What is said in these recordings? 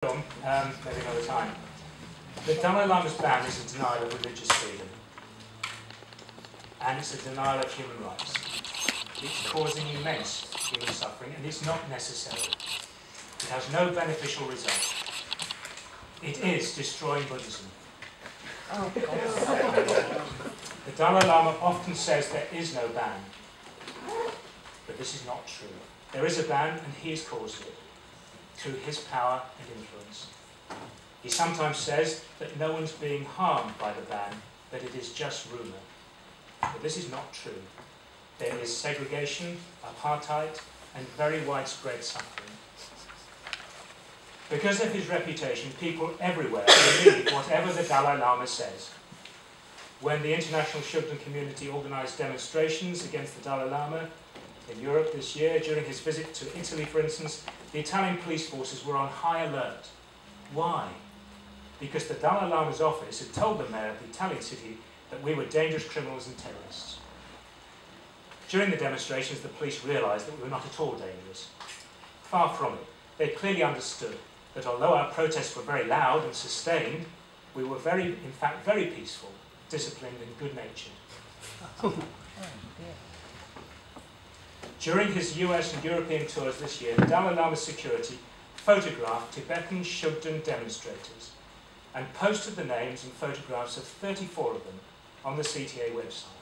Maybe another time. The Dalai Lama's ban is a denial of religious freedom, and it's a denial of human rights. It's causing immense human suffering, and it's not necessary. It has no beneficial result. It is destroying Buddhism. The Dalai Lama often says there is no ban, but this is not true. There is a ban, and he has caused it through his power and influence. He sometimes says that no one's being harmed by the ban, that it is just rumour. But this is not true. There is segregation, apartheid, and very widespread suffering. Because of his reputation, people everywhere believe whatever the Dalai Lama says. When the international Shugden community organised demonstrations against the Dalai Lama in Europe this year, during his visit to Italy, for instance, the Italian police forces were on high alert. Why? Because the Dalai Lama's office had told the mayor of the Italian city that we were dangerous criminals and terrorists. During the demonstrations, the police realised that we were not at all dangerous. Far from it. They clearly understood that although our protests were very loud and sustained, we were in fact very peaceful, disciplined and good-natured. During his US and European tours this year, the Dalai Lama's security photographed Tibetan Shugden demonstrators and posted the names and photographs of 34 of them on the CTA website,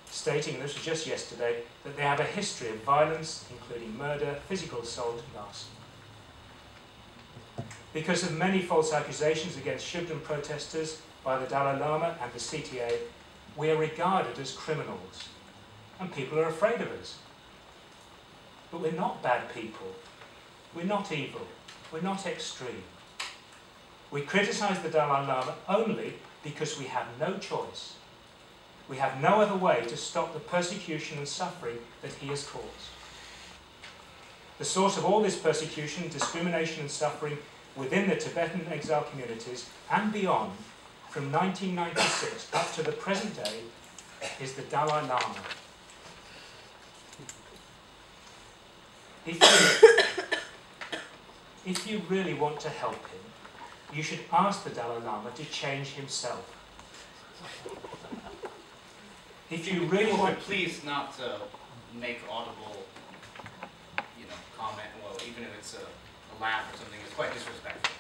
stating, and this was just yesterday, that they have a history of violence, including murder, physical assault and arson. Because of many false accusations against Shugden protesters by the Dalai Lama and the CTA, we are regarded as criminals, and people are afraid of us. But we're not bad people. We're not evil. We're not extreme. We criticise the Dalai Lama only because we have no choice. We have no other way to stop the persecution and suffering that he has caused. The source of all this persecution, discrimination and suffering within the Tibetan exile communities and beyond, from 1996 up to the present day, is the Dalai Lama. If you really want to help him, you should ask the Dalai Lama to change himself. If you really want, please not make audible, comment. Well, even if it's a laugh or something, it's quite disrespectful.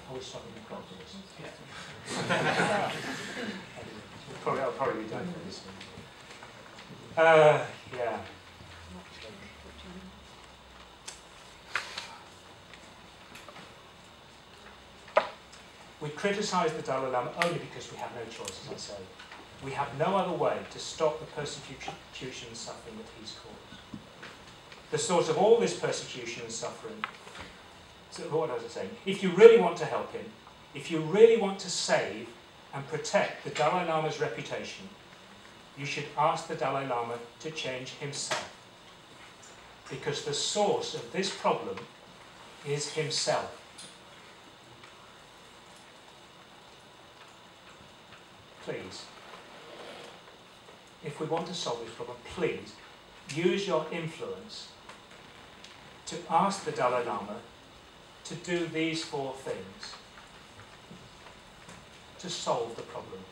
Always something in progress. Yeah. I'll probably be done for this one. Yeah. We criticise the Dalai Lama only because we have no choice, as I say. We have no other way to stop the persecution and suffering that he's caused. The source of all this persecution and suffering, so what was I saying? If you really want to help him, if you really want to save and protect the Dalai Lama's reputation, you should ask the Dalai Lama to change himself. Because the source of this problem is himself. Please, if we want to solve this problem, please use your influence to ask the Dalai Lama to do these 4 things to solve the problem.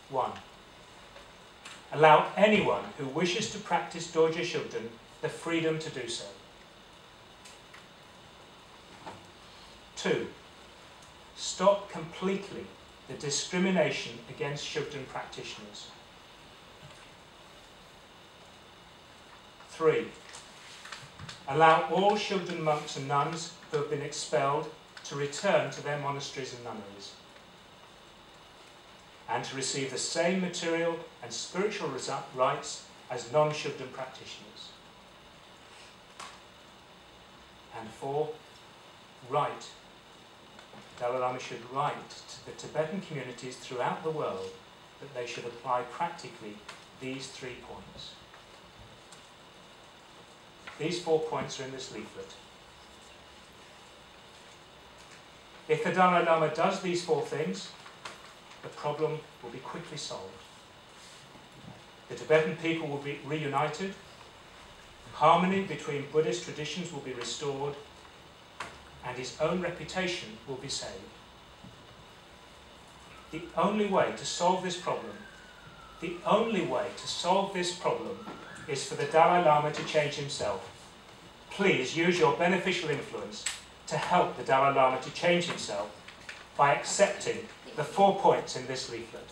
1. Allow anyone who wishes to practice Dorje Shugden the freedom to do so. 2. Stop completely the discrimination against Shugden practitioners. 3. Allow all Shugden monks and nuns who have been expelled to return to their monasteries and nunneries, and to receive the same material and spiritual rights as non-Shugden practitioners. And 4. Write. Dalai Lama should write to the Tibetan communities throughout the world that they should apply practically these 3 points. These 4 points are in this leaflet. If the Dalai Lama does these 4 things, the problem will be quickly solved. The Tibetan people will be reunited, harmony between Buddhist traditions will be restored, and his own reputation will be saved. The only way to solve this problem, is for the Dalai Lama to change himself. Please use your beneficial influence to help the Dalai Lama to change himself by accepting the 4 points in this leaflet.